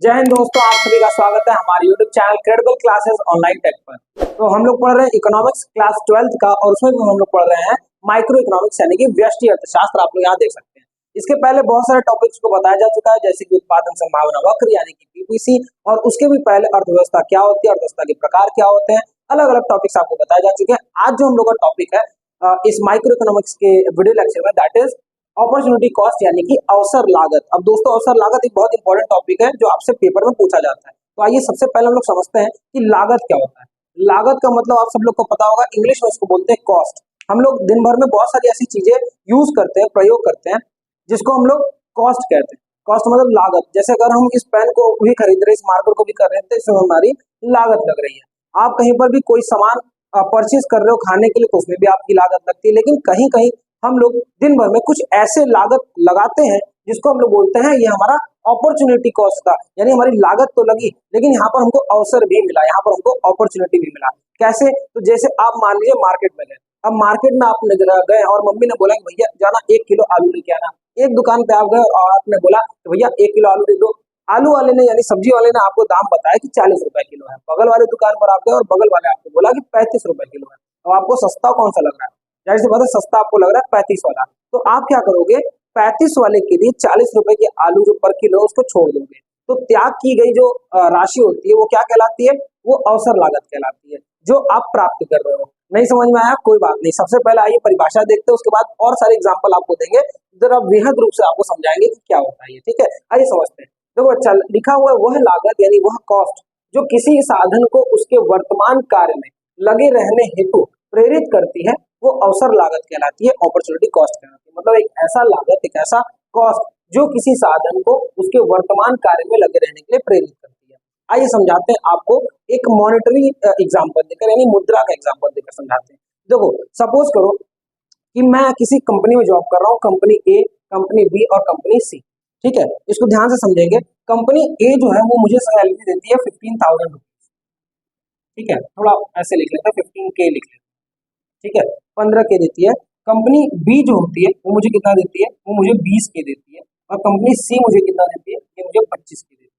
जय हिंद दोस्तों, आप सभी का स्वागत है हमारे YouTube channel credible classes online tech पर। तो हम लोग पढ़ रहे हैं इकोनॉमिक्स क्लास 12th का, और उसमें भी हम लोग पढ़ रहे हैं माइक्रो इकोनॉमिक्स यानी कि व्यष्टि अर्थशास्त्र। आप लोग यहाँ देख सकते हैं। इसके पहले बहुत सारे टॉपिक्स को बताया जा चुका है, जैसे कि उत्पादन संभावना वक्र यानी कि पीपीसी, और उसके भी पहले अर्थव्यवस्था क्या होती है, अर्थव्यवस्था के प्रकार क्या होते हैं, अलग अलग टॉपिक्स आपको बताए जा चुके हैं। आज जो हम लोग का टॉपिक है इस माइक्रो इकोनॉमिक्स के वीडियो लेक्चर में, दैट इज अपॉर्चुनिटी कॉस्ट यानी कि अवसर लागत। अब दोस्तों, अवसर लागत एक बहुत इंपॉर्टेंट टॉपिक है जो आपसे पेपर में पूछा जाता है। तो आइए सबसे पहले हम लोग समझते हैं कि लागत क्या होता है। लागत का मतलब आप सब लोग को पता होगा, इंग्लिश में इसको बोलते हैं कॉस्ट। हम लोग दिन भर में बहुत सारी ऐसी चीजें यूज करते हैं, प्रयोग करते हैं, जिसको हम लोग कॉस्ट कहते हैं। कॉस्ट मतलब लागत। जैसे अगर हम इस पेन को भी खरीद रहे, इस मार्कर को भी कर रहे हैं, तो इसमें हमारी लागत लग रही है। आप कहीं पर भी कोई सामान परचेज कर रहे हो खाने के लिए, तो उसमें भी आपकी लागत लगती है। लेकिन कहीं कहीं हम लोग दिन भर में कुछ ऐसे लागत लगाते हैं जिसको हम लोग बोलते हैं ये हमारा अपॉर्चुनिटी कॉस्ट था, यानी हमारी लागत तो लगी लेकिन यहाँ पर हमको अवसर भी मिला, यहाँ पर हमको अपॉर्चुनिटी भी मिला। कैसे? तो जैसे आप मान लीजिए मार्केट में गए। अब मार्केट में आप गए और मम्मी ने बोला कि भैया जाना 1 किलो आलू लेके आना। एक दुकान पे आप गए और आपने बोला कि भैया 1 किलो आलू दे दो। आलू वाले ने यानी सब्जी वाले ने आपको दाम बताया कि 40 रुपए किलो है। बगल वाले दुकान पर आप गए और बगल वाले आपको बोला कि 35 रुपए किलो है। तो आपको सस्ता कौन सा लग रहा है? जाहिर सी बात है, सस्ता आपको लग रहा है 35 वाला। तो आप क्या करोगे? 35 वाले के लिए 40 रुपए के आलू जो पर किलो उसको छोड़ दोगे। तो त्याग की गई जो राशि होती है वो क्या कहलाती है? वो अवसर लागत कहलाती है, जो आप प्राप्त कर रहे हो। नहीं समझ में आया? कोई बात नहीं। सबसे पहले आइए परिभाषा देखते हैं, उसके बाद और सारे एग्जाम्पल आपको देंगे, जरा बेहद रूप से आपको समझाएंगे कि क्या होता है ये। ठीक है, आइए समझते हैं। देखो अच्छा लिखा हुआ है, वह लागत यानी वह कॉस्ट जो किसी साधन को उसके वर्तमान कार्य में लगे रहने हेतु प्रेरित करती है, वो अवसर लागत कहलाती है, अपॉर्चुनिटी कॉस्ट कहलाती है। मतलब एक ऐसा लागत, एक ऐसा कॉस्ट जो किसी साधन को उसके वर्तमान कार्य में लगे रहने के लिए प्रेरित करती है। आइए समझाते हैं आपको एक मॉनेटरी एग्जांपल देकर, यानी मुद्रा का एग्जांपल देकर समझाते हैं। देखो सपोज करो कि मैं किसी कंपनी में जॉब कर रहा हूँ, कंपनी ए, कंपनी बी और कंपनी सी। ठीक है, इसको ध्यान से समझेंगे। कंपनी ए जो है वो मुझे सैलरी देती है 15,000 रुपीज। ठीक है, थोड़ा ऐसे लिख लेते हैं, 15K लिख लेते हैं। ठीक है, 15K देती है। कंपनी बी जो होती है वो मुझे कितना देती है? वो मुझे 20K देती है। और कंपनी सी मुझे कितना देती है? ये मुझे 25K देती है।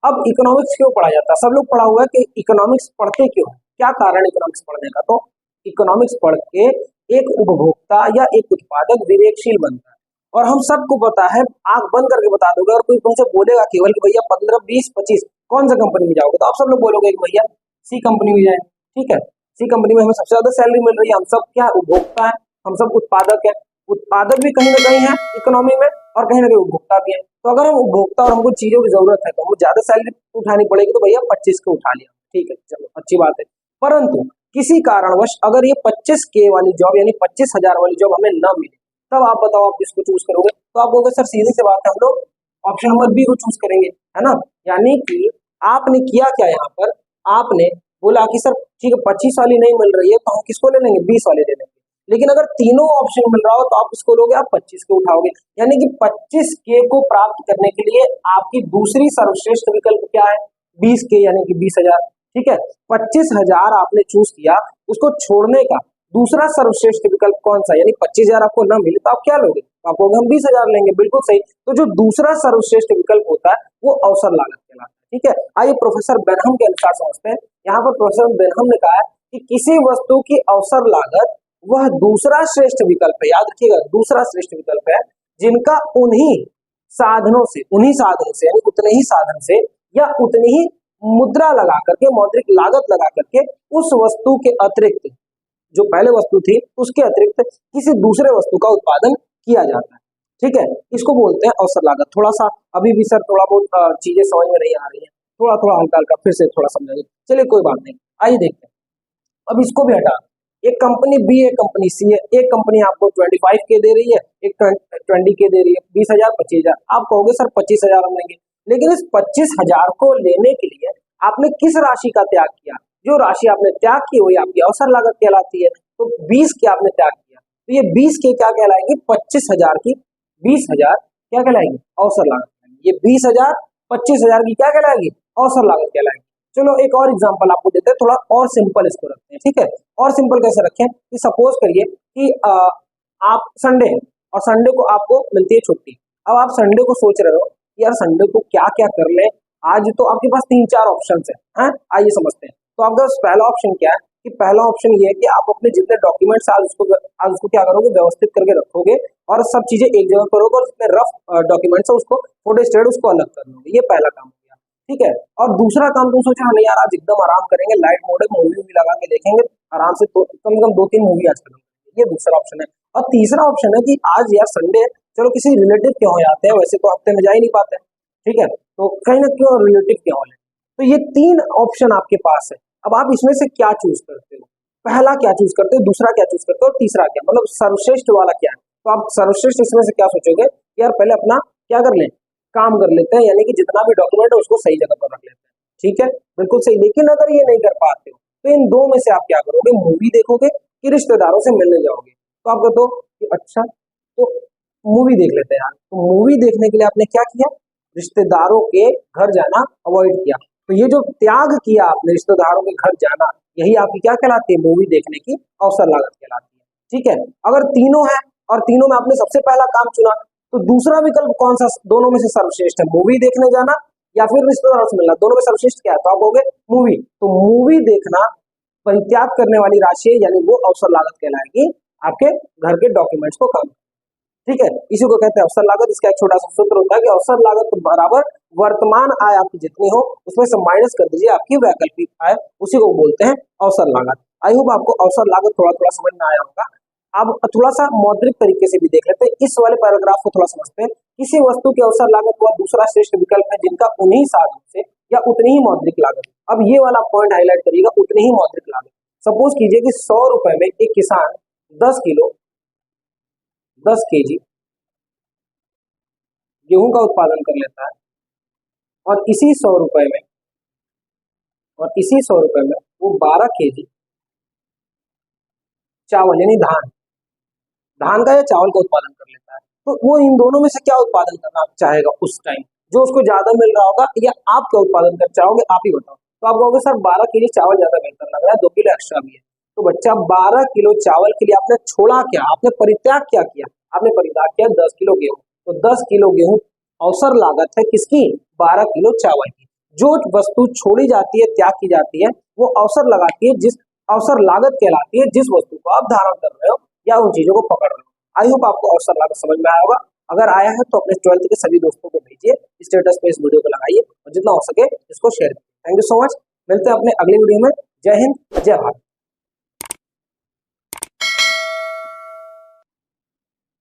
अब इकोनॉमिक्स क्यों पढ़ा जाता है? सब लोग पढ़ा हुआ है कि इकोनॉमिक्स पढ़ते क्यों है, क्या कारण इकोनॉमिक्स पढ़ने का? तो इकोनॉमिक्स पढ़ के एक उपभोक्ता या एक उत्पादक विवेकशील बनता है। और हम सबको पता है, आंख बंद करके बता दोगे और कोई तुमसे बोलेगा केवल कि भैया 15, 20, 25 कौन सा कंपनी में जाओगे, तो आप सब लोग बोलोगे कि भैया सी कंपनी में जाए। ठीक है, सी कंपनी में हमें सबसे ज्यादा सैलरी मिल रही है। हम सब क्या उपभोक्ता है, हम सब उत्पादक है। उत्पादक भी कहीं ना कहीं है इकोनॉमी में, और कहीं ना कहीं उपभोक्ता भी है। तो अगर हम उपभोक्ता और हमको चीजों की जरूरत है तो हमको ज्यादा सैलरी उठानी पड़ेगी, तो भैया 25 को उठा लिया। ठीक है, चलो अच्छी बात है। परंतु किसी कारणवश अगर ये 25K वाली जॉब यानी 25,000 वाली जॉब हमें न मिले, तब आप बताओ आप किसको चूज करोगे? तो आप बोलोगे सर सीधी सी बात है, हम लोग ऑप्शन नंबर बी को चूज करेंगे, है ना। यानी कि आपने किया क्या यहाँ पर? आपने बोला कि सर ठीक है 25 वाली नहीं मिल रही है तो हम किसको ले लेंगे? 20 वाले ले लेंगे। लेकिन अगर तीनों ऑप्शन मिल रहा हो तो आप किसको लोगे? आप 25 को उठाओगे। यानी कि 25K को प्राप्त करने के लिए आपकी दूसरी सर्वश्रेष्ठ विकल्प क्या है? 20K यानी कि 20,000। ठीक है, 25,000 आपने चूज किया, उसको छोड़ने का दूसरा सर्वश्रेष्ठ विकल्प कौन सा? यानी 25,000 आपको ना मिले तो आप क्या लोगे? आप लोग हम 20,000 लेंगे। बिल्कुल सही। तो जो दूसरा सर्वश्रेष्ठ विकल्प होता है वो अवसर लागत कहलाता है। ठीक है, आइए प्रोफेसर बेनहम के अनुसार समझते हैं। यहाँ पर प्रोफेसर बेनहम ने कहा है कि किसी वस्तु की अवसर लागत वह दूसरा श्रेष्ठ विकल्प है, याद रखिएगा दूसरा श्रेष्ठ विकल्प है, जिनका उन्हीं साधनों से यानी उतने ही साधन से या उतनी ही मुद्रा लगा करके, मौद्रिक लागत लगा करके उस वस्तु के अतिरिक्त, जो पहले वस्तु थी उसके अतिरिक्त किसी दूसरे वस्तु का उत्पादन किया जाता है। ठीक है, इसको बोलते हैं अवसर लागत। थोड़ा सा अभी भी सर थोड़ा बहुत चीजें समझ में नहीं आ रही है, थोड़ा थोड़ा हल्का हल्का फिर से थोड़ा समझेंगे। चलिए कोई बात नहीं, आइए देखते हैं। अब इसको भी हटा, एक कंपनी बी है, कंपनी सी है। एक कंपनी आपको 25K दे रही है, एक 20K दे रही है, 20,000, 25,000। आप कहोगे सर 25,000 हम लेंगे। लेकिन इस 25,000 को लेने के लिए आपने किस राशि का त्याग किया? जो राशि आपने त्याग की वही आपकी अवसर लागत कहलाती है। तो 20K आपने त्याग किया, तो ये 20K क्या कहलाएगी? 25,000 की 20,000 क्या कहलाएगी? अवसर लागत। ये 20,000 25,000 की क्या कहलाएगी? अवसर लागत कहलाएगी। चलो एक और एग्जांपल आपको देते हैं, थोड़ा और सिंपल इसको रखते हैं। ठीक है, और सिंपल कैसे रखें कि सपोज करिए कि आप संडे है और संडे को आपको मिलती है छुट्टी। अब आप संडे को सोच रहे हो कि यार संडे को क्या क्या कर ले आज, तो आपके पास 3-4 ऑप्शन है। आइए समझते हैं। तो आपका पहला ऑप्शन क्या है कि पहला ऑप्शन ये है कि आप अपने जितने डॉक्यूमेंट्स आज उसको क्या करोगे, व्यवस्थित करके रखोगे और सब चीजें एक जगह करोगे और जितने रफ डॉक्यूमेंट्स है उसको फोटो स्टेट उसको अलग कर लोगे। ये पहला काम हो गया, ठीक है। और दूसरा काम तुम सोचो नहीं यार आज एकदम आराम करेंगे, लाइट मोड में मूवी भी लगा के देखेंगे आराम से, तो कम से कम 2-3 मूवी आज करेंगे। ये दूसरा ऑप्शन है। और तीसरा ऑप्शन है कि आज यार संडे, चलो किसी रिलेटिव के यहाँ जाते हैं, वैसे तो हफ्ते में जा ही नहीं पाते, ठीक है, तो कहीं ना क्यों रिलेटिव के यहाँ। तो ये 3 ऑप्शन आपके पास है। अब आप इसमें से क्या चूज करते हो, पहला क्या चूज करते हो, दूसरा क्या चूज करते हो और तीसरा क्या, मतलब सर्वश्रेष्ठ वाला क्या है। तो आप सर्वश्रेष्ठ इसमें से क्या सोचोगे कि यार पहले अपना क्या कर लें, काम कर लेते हैं, यानी कि जितना भी डॉक्यूमेंट है उसको सही जगह पर रख लेते हैं, ठीक है, बिल्कुल सही। लेकिन अगर ये नहीं कर पाते हो तो इन दो में से आप क्या करोगे, मूवी देखोगे कि रिश्तेदारों से मिलने जाओगे। तो आप कहते हो कि अच्छा तो मूवी देख लेते हैं यार। तो मूवी देखने के लिए आपने क्या किया, रिश्तेदारों के घर जाना अवॉइड किया। तो ये जो त्याग किया आपने रिश्तेदारों के घर जाना, यही आपकी क्या कहलाती है, मूवी देखने की अवसर लागत कहलाती है, ठीक है। अगर तीनों है और तीनों में आपने सबसे पहला काम चुना, तो दूसरा विकल्प कौन सा दोनों में से सर्वश्रेष्ठ है, मूवी देखने जाना या फिर रिश्तेदारों से मिलना, दोनों में सर्वश्रेष्ठ क्या है, तो आप कहोगे मूवी। तो मूवी देखना परित्याग करने वाली राशि है, यानी वो अवसर लागत कहलाएगी आपके घर के डॉक्यूमेंट्स को कम, ठीक है। इसी को कहते हैं अवसर लागत। इसका एक छोटा सा सूत्र होता है कि अवसर लागत बराबर वर्तमान आय आपकी जितनी हो उसमें से माइनस कर दीजिए आपकी वैकल्पिक आय, उसी को बोलते हैं अवसर लागत। आई होप आपको अवसर लागत थोड़ा थोड़ा समझ में आया होगा। अब थोड़ा सा मौद्रिक तरीके से भी देख लेते हैं, इस वाले पैराग्राफ को थोड़ा समझते हैं। किसी वस्तु की अवसर लागत वह दूसरा श्रेष्ठ विकल्प है जिनका उन्हीं साधन से या उतनी ही मौद्रिक लागत। अब ये वाला पॉइंट हाईलाइट करिएगा, उतनी ही मौद्रिक लागत। सपोज कीजिए कि 100 रुपए में एक किसान 10 kg गेहूं का उत्पादन कर लेता है और इसी 100 रुपए में वो 12 kg चावल यानी धान का या चावल का उत्पादन कर लेता है। तो वो इन दोनों में से क्या उत्पादन करना चाहेगा उस टाइम, जो उसको ज्यादा मिल रहा होगा या आप क्या उत्पादन कर चाहोगे, आप ही बताओ। तो आप कहोगे सर 12 kg चावल ज्यादा बेहतर लग रहा है, 2 किलो एक्स्ट्रा भी है। तो बच्चा 12 किलो चावल के लिए आपने छोड़ा क्या, आपने परित्याग क्या किया, आपने परित्याग किया 10 किलो गेहूं। तो 10 किलो गेहूं अवसर लागत है किसकी, 12 किलो चावल की। जो वस्तु छोड़ी जाती है, त्याग की जाती है, वो अवसर लगाती है, जिस अवसर लागत कहलाती है जिस वस्तु को आप धारण कर रहे हो या उन चीजों को पकड़ रहे हो। आई होप आपको अवसर लागत समझ में आया होगा। अगर आया है तो अपने 12th के सभी दोस्तों को भेजिए, स्टेटस पे इस वीडियो को लगाइए और जितना हो सके इसको शेयर कीजिए। थैंक यू सो मच, मिलते हैं अपने अगले वीडियो में। जय हिंद, जय भारत।